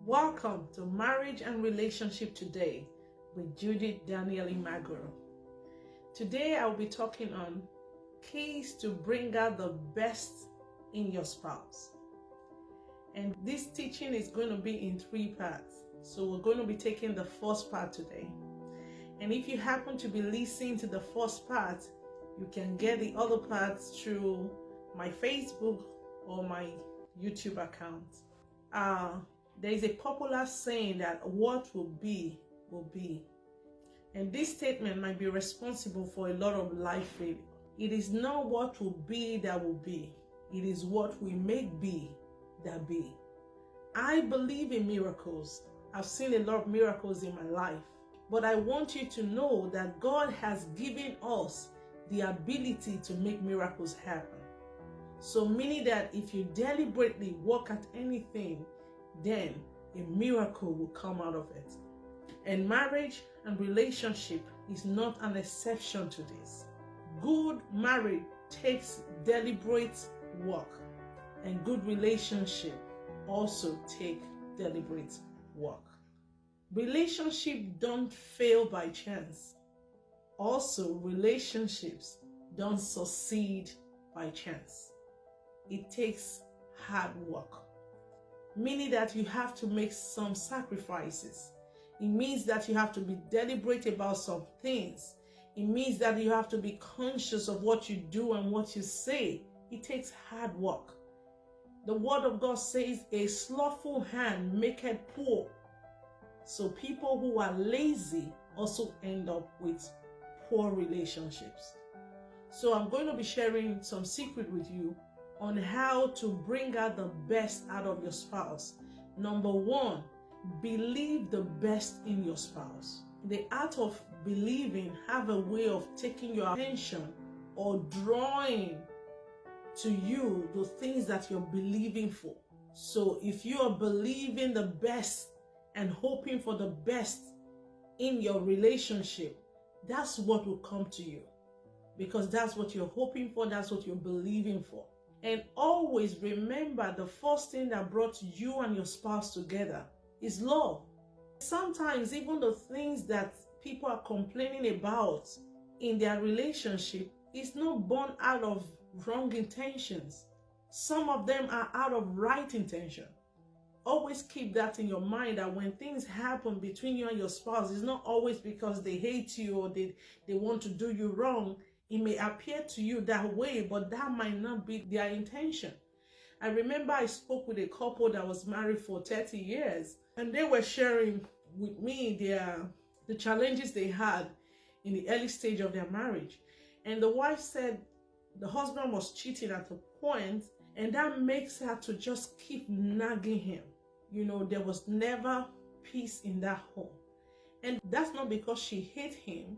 Welcome to Marriage and Relationship Today with Judith Daniel Imagoro. Today I'll be talking on keys to bring out the best in your spouse. And this teaching is going to be in 3 parts. So we're going to be taking the first part today. And if you happen to be listening to the first part, you can get the other parts through my Facebook or my YouTube account. There is a popular saying that what will be, will be. And this statement might be responsible for a lot of life failure. It is not what will be that will be. It is what we make be that be. I believe in miracles. I've seen a lot of miracles in my life. But I want you to know that God has given us the ability to make miracles happen. So meaning that if you deliberately work at anything, then a miracle will come out of it. And marriage and relationship is not an exception to this. Good marriage takes deliberate work, and good relationship also take deliberate work. Relationships don't fail by chance. Also, relationships don't succeed by chance. It takes hard work. Meaning that you have to make some sacrifices. It means that you have to be deliberate about some things. It means that you have to be conscious of what you do and what you say. It takes hard work. The word of God says, a slothful hand maketh poor. So people who are lazy also end up with poor relationships. So I'm going to be sharing some secret with you on how to bring out the best out of your spouse. Number 1, believe the best in your spouse. The art of believing have a way of taking your attention or drawing to you the things that you're believing for. So if you are believing the best and hoping for the best in your relationship, that's what will come to you. Because that's what you're hoping for, that's what you're believing for. And always remember, the first thing that brought you and your spouse together is love. Sometimes even the things that people are complaining about in their relationship is not born out of wrong intentions. Some of them are out of right intention. Always keep that in your mind, that when things happen between you and your spouse, it's not always because they hate you or they want to do you wrong. It may appear to you that way, but that might not be their intention. I remember I spoke with a couple that was married for 30 years, and they were sharing with me the challenges they had in the early stage of their marriage. And the wife said the husband was cheating at a point, and that makes her to just keep nagging him. You know, there was never peace in that home. And that's not because she hated him,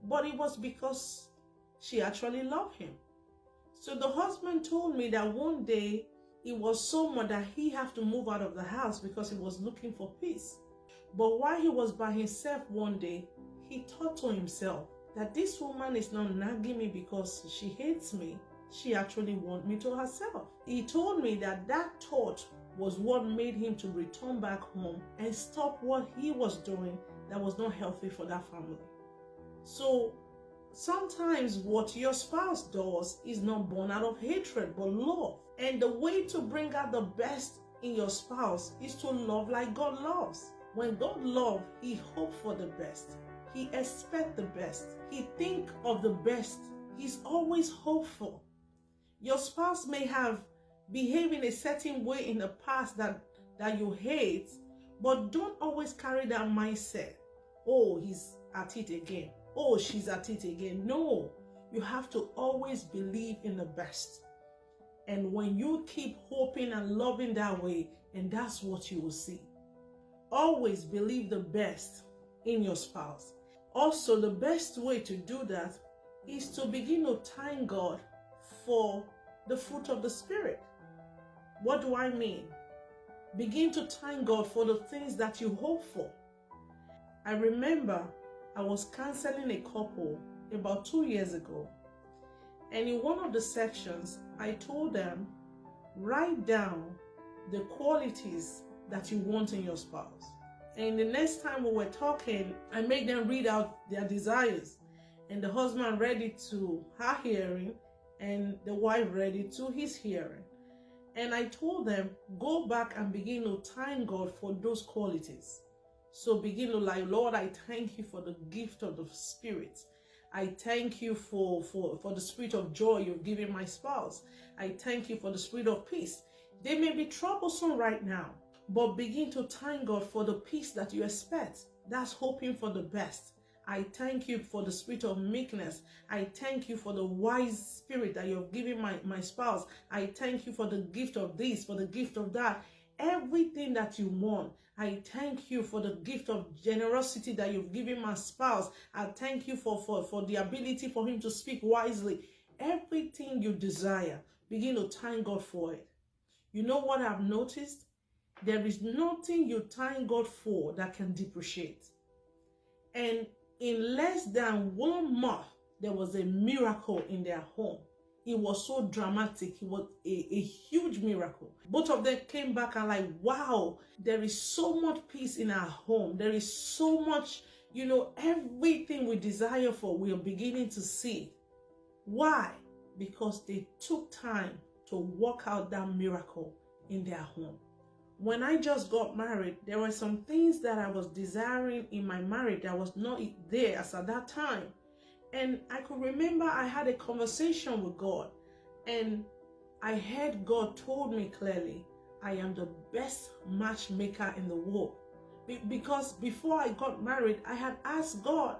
but it was because she actually loved him. So the husband told me that one day it was so much that he had to move out of the house because he was looking for peace. But while he was by himself one day, he thought to himself that this woman is not nagging me because she hates me. She actually wants me to herself. He told me that that thought was what made him to return back home and stop what he was doing that was not healthy for that family. So sometimes what your spouse does is not born out of hatred, but love. And the way to bring out the best in your spouse is to love like God loves. When God loves, He hopes for the best. He expects the best. He thinks of the best. He's always hopeful. Your spouse may have behaved in a certain way in the past that you hate, but don't always carry that mindset. Oh, he's at it again. Oh, she's at it again. No, you have to always believe in the best. And when you keep hoping and loving that way, and that's what you will see. Always believe the best in your spouse. Also, the best way to do that is to begin to thank God for the fruit of the Spirit. What do I mean? Begin to thank God for the things that you hope for. I remember I was counseling a couple about 2 years ago, and in one of the sections, I told them, write down the qualities that you want in your spouse. And the next time we were talking, I made them read out their desires. And the husband read it to her hearing, and the wife read it to his hearing. And I told them, go back and begin to thank God for those qualities. So begin to like, Lord, I thank you for the gift of the Spirit. I thank you for the spirit of joy you've given my spouse. I thank you for the spirit of peace. They may be troublesome right now, but begin to thank God for the peace that you expect. That's hoping for the best. I thank you for the spirit of meekness. I thank you for the wise spirit that you've given my spouse. I thank you for the gift of this, for the gift of that. Everything that you want. I thank you for the gift of generosity that you've given my spouse. I thank you for the ability for him to speak wisely. Everything you desire, begin to thank God for it. You know what I've noticed? There is nothing you thank God for that can depreciate. And in less than 1 month, there was a miracle in their home. It was so dramatic. It was a huge miracle. Both of them came back and like, wow, there is so much peace in our home. There is so much, everything we desire for, we are beginning to see. Why? Because they took time to work out that miracle in their home. When I just got married, there were some things that I was desiring in my marriage that was not there as at that time. And I could remember I had a conversation with God, and I heard God told me clearly, I am the best matchmaker in the world. Because before I got married, I had asked God,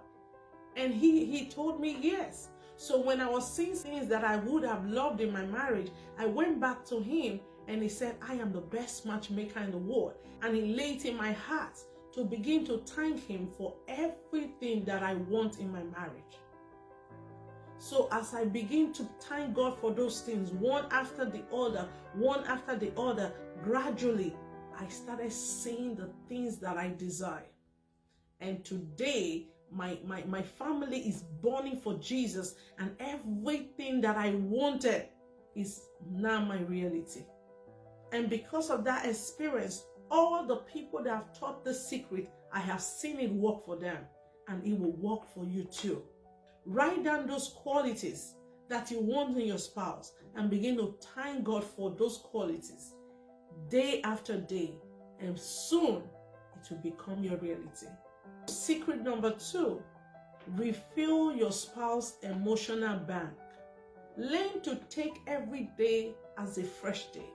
and he told me yes. So when I was seeing things that I would have loved in my marriage, I went back to him and he said, I am the best matchmaker in the world. And he laid in my heart to begin to thank him for everything that I want in my marriage. So as I begin to thank God for those things, one after the other, gradually, I started seeing the things that I desire. And today, my family is burning for Jesus, and everything that I wanted is now my reality. And because of that experience, all the people that have taught the secret, I have seen it work for them, and it will work for you too. Write down those qualities that you want in your spouse and begin to thank God for those qualities day after day, and soon it will become your reality. Secret number 2, refill your spouse's emotional bank. Learn to take every day as a fresh day.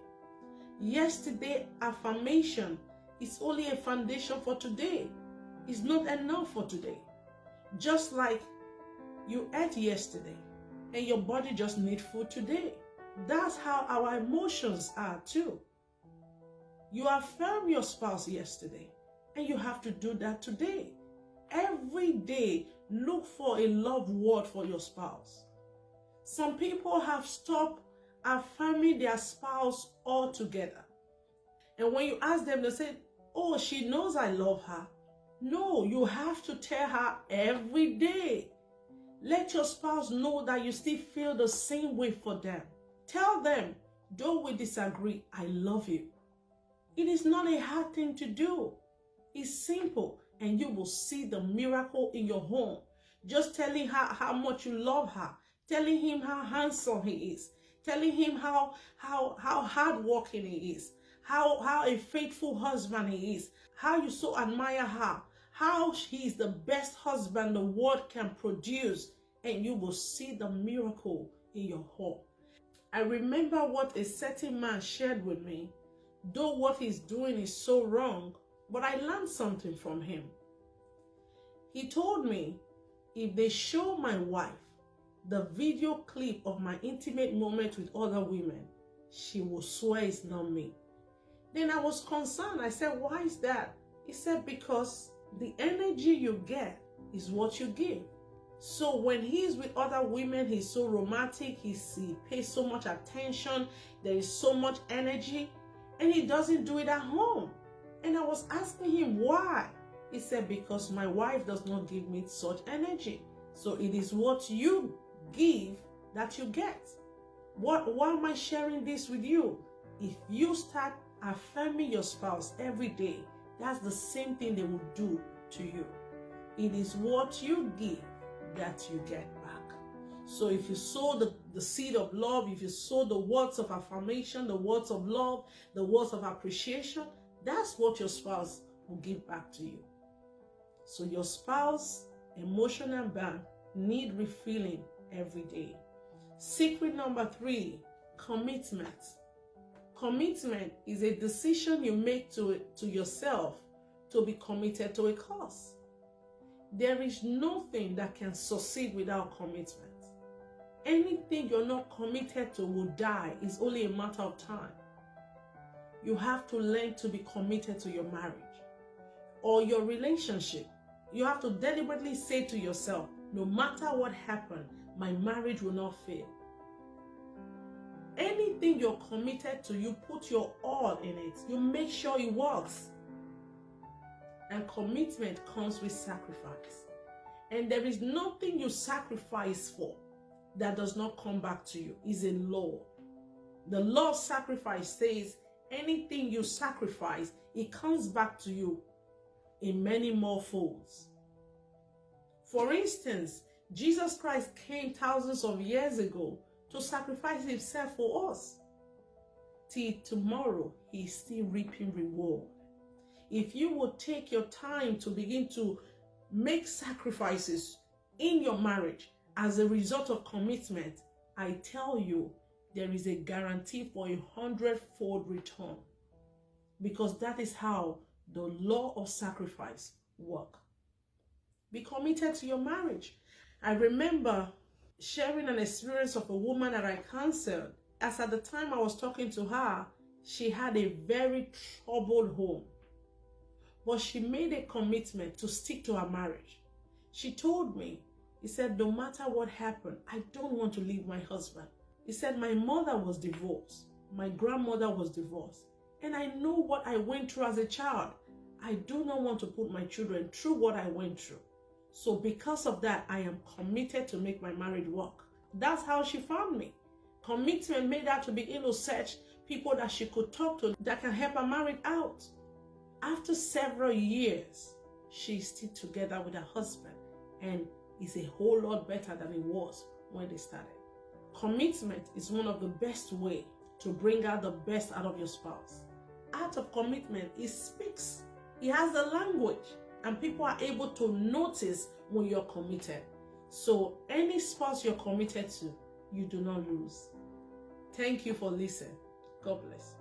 Yesterday affirmation is only a foundation for today. It's not enough for today. Just like you ate yesterday and your body just needs food today. That's how our emotions are too. You affirmed your spouse yesterday, and you have to do that today. Every day, look for a love word for your spouse. Some people have stopped affirming their spouse altogether. And when you ask them, they say, oh, she knows I love her. No, you have to tell her every day. Let your spouse know that you still feel the same way for them. Tell them, though we disagree, I love you. It is not a hard thing to do. It's simple, and you will see the miracle in your home. Just telling her how much you love her, telling him how handsome he is, telling him how hardworking he is, how a faithful husband he is, how you so admire her, how he is the best husband the world can produce, and you will see the miracle in your home. I remember what a certain man shared with me. Though what he's doing is so wrong, but I learned something from him. He told me, if they show my wife the video clip of my intimate moment with other women, she will swear it's not me. Then I was concerned. I said, why is that? He said, because the energy you get is what you give. So when he's with other women, he's so romantic, he pays so much attention, there is so much energy, and he doesn't do it at home. And I was asking him why. He said, because my wife does not give me such energy. So it is what you give that you get. Why am I sharing this with you? If you start affirming your spouse every day, that's the same thing they will do to you. It is what you give that you get back. So if you sow the seed of love, if you sow the words of affirmation, the words of love, the words of appreciation, that's what your spouse will give back to you. So your spouse emotional bank need refilling every day. Secret number 3, commitment. Commitment is a decision you make to yourself to be committed to a cause. There is nothing that can succeed without commitment. Anything you're not committed to will die. It's only a matter of time. You have to learn to be committed to your marriage or your relationship. You have to deliberately say to yourself, no matter what happened, my marriage will not fail. Anything you're committed to, you put your all in it. You make sure it works. And commitment comes with sacrifice. And there is nothing you sacrifice for that does not come back to you. It's a law. The law of sacrifice says anything you sacrifice, it comes back to you in many more folds. For instance, Jesus Christ came thousands of years ago to sacrifice himself for us. Till tomorrow, he's still reaping reward. If you will take your time to begin to make sacrifices in your marriage as a result of commitment, I tell you, there is a guarantee for 100-fold return. Because that is how the law of sacrifice works. Be committed to your marriage. I remember sharing an experience of a woman that I counseled. As at the time I was talking to her, she had a very troubled home. But she made a commitment to stick to her marriage. She told me, he said, no matter what happened, I don't want to leave my husband. He said, my mother was divorced. My grandmother was divorced. And I know what I went through as a child. I do not want to put my children through what I went through. So because of that, I am committed to make my marriage work. That's how she found me. Commitment made her to begin to search people that she could talk to that can help her marriage out. After several years, she's still together with her husband and is a whole lot better than it was when they started. Commitment is one of the best ways to bring out the best out of your spouse. Out of commitment, it speaks. It has a language, and people are able to notice when you're committed. So any spouse you're committed to, you do not lose. Thank you for listening. God bless.